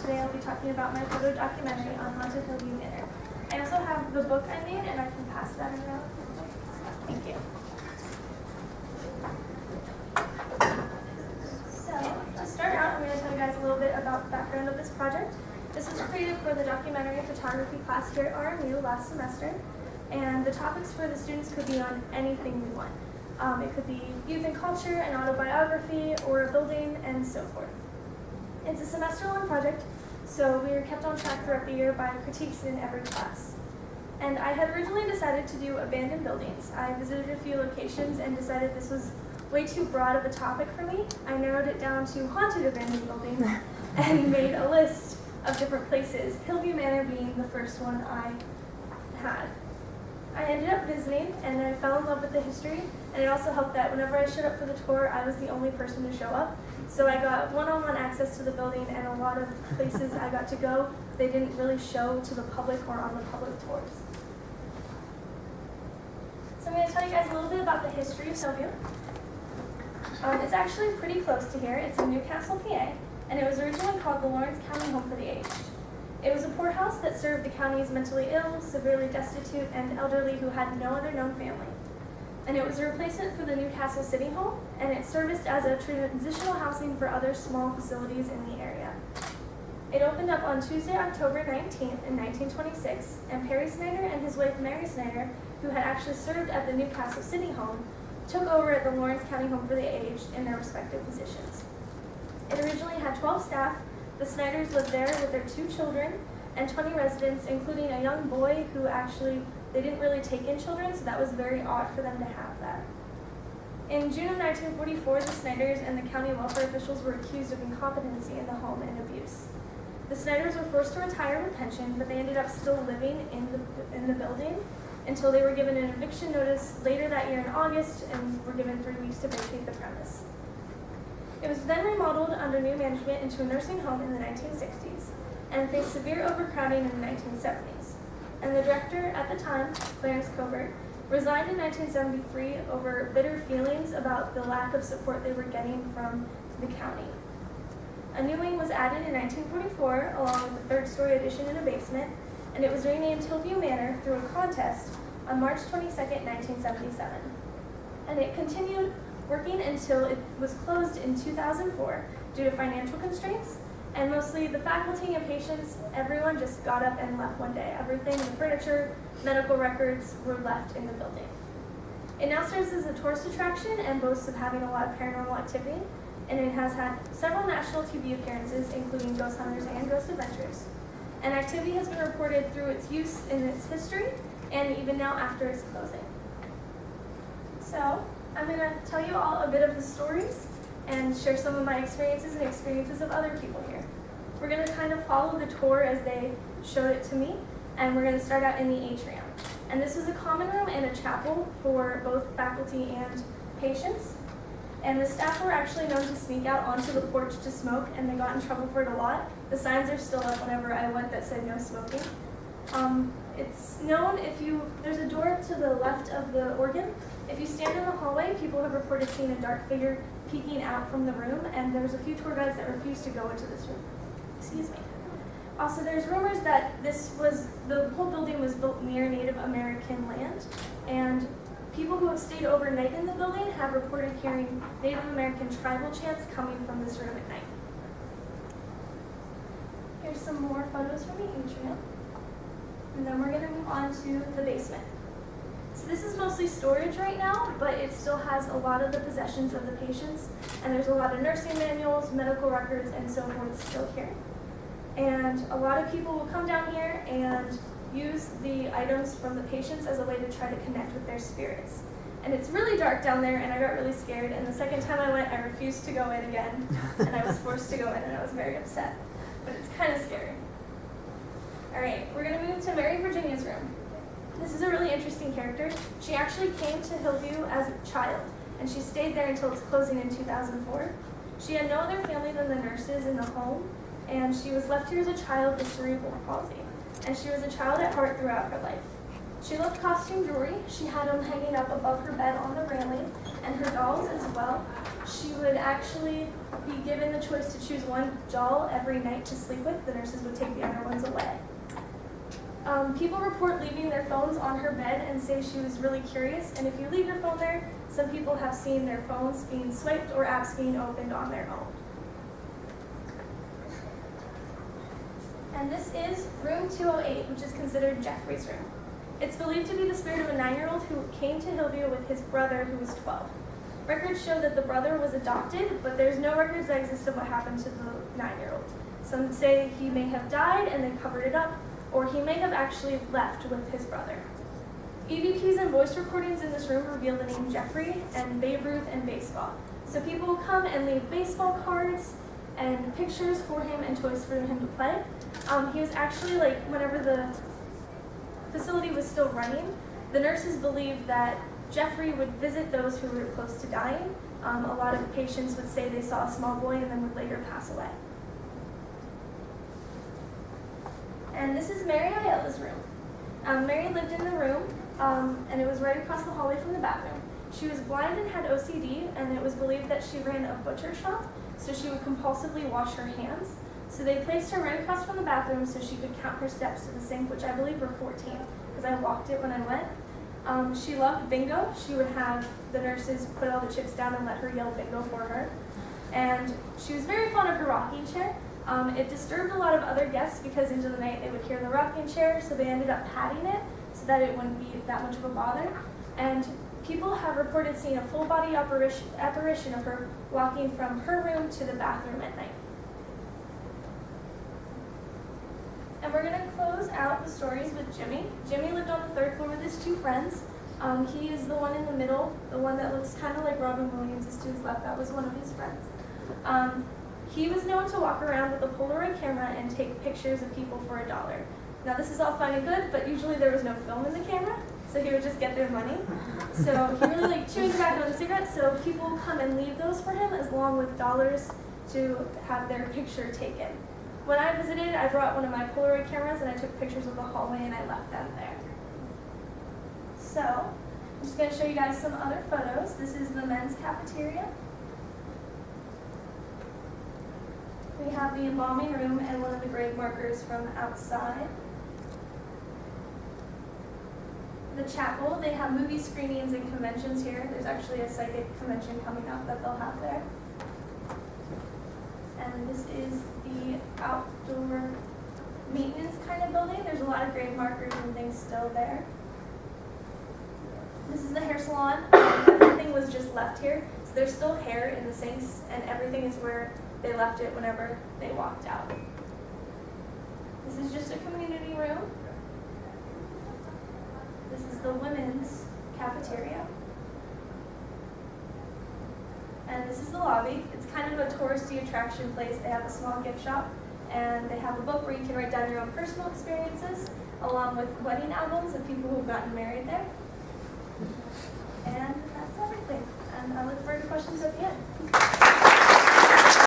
today I'll be talking about my photo documentary on Haunted Hillview Manor. I also have the book I made, and I can pass that around. Thank you. So, to start out, I'm going to tell you guys a little bit about the background of this project. This was created for the documentary photography class here at RMU last semester, and the topics for the students could be on anything we want. It could be youth and culture, an autobiography, or a building, and so forth. It's a semester-long project, so we were kept on track throughout the year by critiques in every class. And I had originally decided to do abandoned buildings. I visited a few locations and decided this was way too broad of a topic for me. I narrowed it down to haunted abandoned buildings and made a list of different places, Hillview Manor being the first one I had. I ended up visiting, and I fell in love with the history, and it also helped that whenever I showed up for the tour, I was the only person to show up. So I got one-on-one access to the building, and a lot of places I got to go, they didn't really show to the public or on the public tours. So I'm going to tell you guys a little bit about the history of Hillview. It's actually pretty close to here. It's in Newcastle, PA, and it was originally called the Lawrence County Home for the Aged. It was a poorhouse that served the county's mentally ill, severely destitute, and elderly who had no other known family. And it was a replacement for the Newcastle City Home, and it serviced as a transitional housing for other small facilities in the area. It opened up on Tuesday, October 19th in 1926, and Perry Snyder and his wife Mary Snyder, who had actually served at the Newcastle City Home, took over at the Lawrence County Home for the Aged in their respective positions. It originally had 12 staff. The Snyders lived there with their 2 children and 20 residents, including a young boy who actually, they didn't really take in children, so that was very odd for them to have that. In June of 1944, the Snyders and the county welfare officials were accused of incompetency in the home and abuse. The Snyders were forced to retire with pension, but they ended up still living in the building until they were given an eviction notice later that year in August and were given 3 weeks to vacate the premise. It was then remodeled under new management into a nursing home in the 1960s and faced severe overcrowding in the 1970s. And the director at the time, Clarence Covert, resigned in 1973 over bitter feelings about the lack of support they were getting from the county. A new wing was added in 1944 along with a 3rd-story addition and a basement, and it was renamed Hillview Manor through a contest on March 22, 1977. And it continued working until it was closed in 2004 due to financial constraints, and mostly the faculty and patients, everyone just got up and left one day. Everything, the furniture, medical records were left in the building. It now serves as a tourist attraction and boasts of having a lot of paranormal activity, and it has had several national TV appearances, including Ghost Hunters and Ghost Adventures. And activity has been reported through its use in its history, and even now after its closing. So, I'm going to tell you all a bit of the stories and share some of my experiences and experiences of other people here. We're going to kind of follow the tour as they showed it to me, and we're going to start out in the atrium. And this is a common room and a chapel for both faculty and patients. And the staff were actually known to sneak out onto the porch to smoke, and they got in trouble for it a lot. The signs are still up whenever I went that said no smoking. It's known there's a door to the left of the organ. If you stand in the hallway, people have reported seeing a dark figure peeking out from the room, and there's a few tour guides that refuse to go into this room. Excuse me. Also, there's rumors that the whole building was built near Native American land, and people who have stayed overnight in the building have reported hearing Native American tribal chants coming from this room at night. Here's some more photos from the atrium. And then we're going to move on to the basement. So this is mostly storage right now, but it still has a lot of the possessions of the patients, and there's a lot of nursing manuals, medical records, and so forth still here. And a lot of people will come down here and use the items from the patients as a way to try to connect with their spirits. And it's really dark down there, and I got really scared, and the second time I went, I refused to go in again, and I was forced to go in, and I was very upset. But it's kind of scary. All right, we're going to move to Mary Virginia's room. This is a really interesting character. She actually came to Hillview as a child, and she stayed there until its closing in 2004. She had no other family than the nurses in the home, and she was left here as a child with cerebral palsy. And she was a child at heart throughout her life. She loved costume jewelry. She had them hanging up above her bed on the railing, and her dolls as well. she would actually be given the choice to choose one doll every night to sleep with. The nurses would take the other ones away. People report leaving their phones on her bed and say she was really curious, and if you leave your phone there, some people have seen their phones being swiped or apps being opened on their own. And this is room 208, which is considered Jeffrey's room. It's believed to be the spirit of a 9-year-old who came to Hillview with his brother, who was 12. Records show that the brother was adopted, but there's no records that exist of what happened to the 9-year-old. Some say he may have died and they covered it up, or he may have actually left with his brother. EVPs and voice recordings in this room reveal the name Jeffrey and Babe Ruth and baseball. So people will come and leave baseball cards and pictures for him and toys for him to play. He was actually, like, whenever the facility was still running, the nurses believed that Jeffrey would visit those who were close to dying. A lot of patients would say they saw a small boy and then would later pass away. And this is Mary Ayala's room. Mary lived in the room, and it was right across the hallway from the bathroom. She was blind and had OCD, and it was believed that she ran a butcher shop, so she would compulsively wash her hands. So they placed her right across from the bathroom so she could count her steps to the sink, which I believe were 14, because I walked it when I went. She loved bingo. She would have the nurses put all the chips down and let her yell bingo for her. And she was very fond of her rocking chair. It disturbed a lot of other guests because into the night they would hear the rocking chair, so they ended up padding it so that it wouldn't be that much of a bother. And people have reported seeing a full body apparition of her walking from her room to the bathroom at night. And we're going to close out the stories with Jimmy. Jimmy lived on the 3rd floor with his 2 friends. He is the one in the middle, the one that looks kind of like Robin Williams is to his left. That was one of his friends. He was known to walk around with a Polaroid camera and take pictures of people for $1. Now this is all fine and good, but usually there was no film in the camera, so he would just get their money. So he really liked chewing tobacco and cigarettes, so people would come and leave those for him along with dollars to have their picture taken. When I visited, I brought one of my Polaroid cameras and I took pictures of the hallway and I left them there. So, I'm just going to show you guys some other photos. This is the men's cafeteria. We have the embalming room and one of the grave markers from outside. The chapel, they have movie screenings and conventions here. There's actually a psychic convention coming up that they'll have there. And this is the outdoor maintenance kind of building. There's a lot of grave markers and things still there. This is the hair salon. Everything was just left here. So there's still hair in the sinks and everything is where they left it whenever they walked out. This is just a community room. This is the women's cafeteria. And this is the lobby. It's kind of a touristy attraction place. They have a small gift shop, and they have a book where you can write down your own personal experiences, along with wedding albums of people who've gotten married there. And that's everything. And I look forward to questions at the end.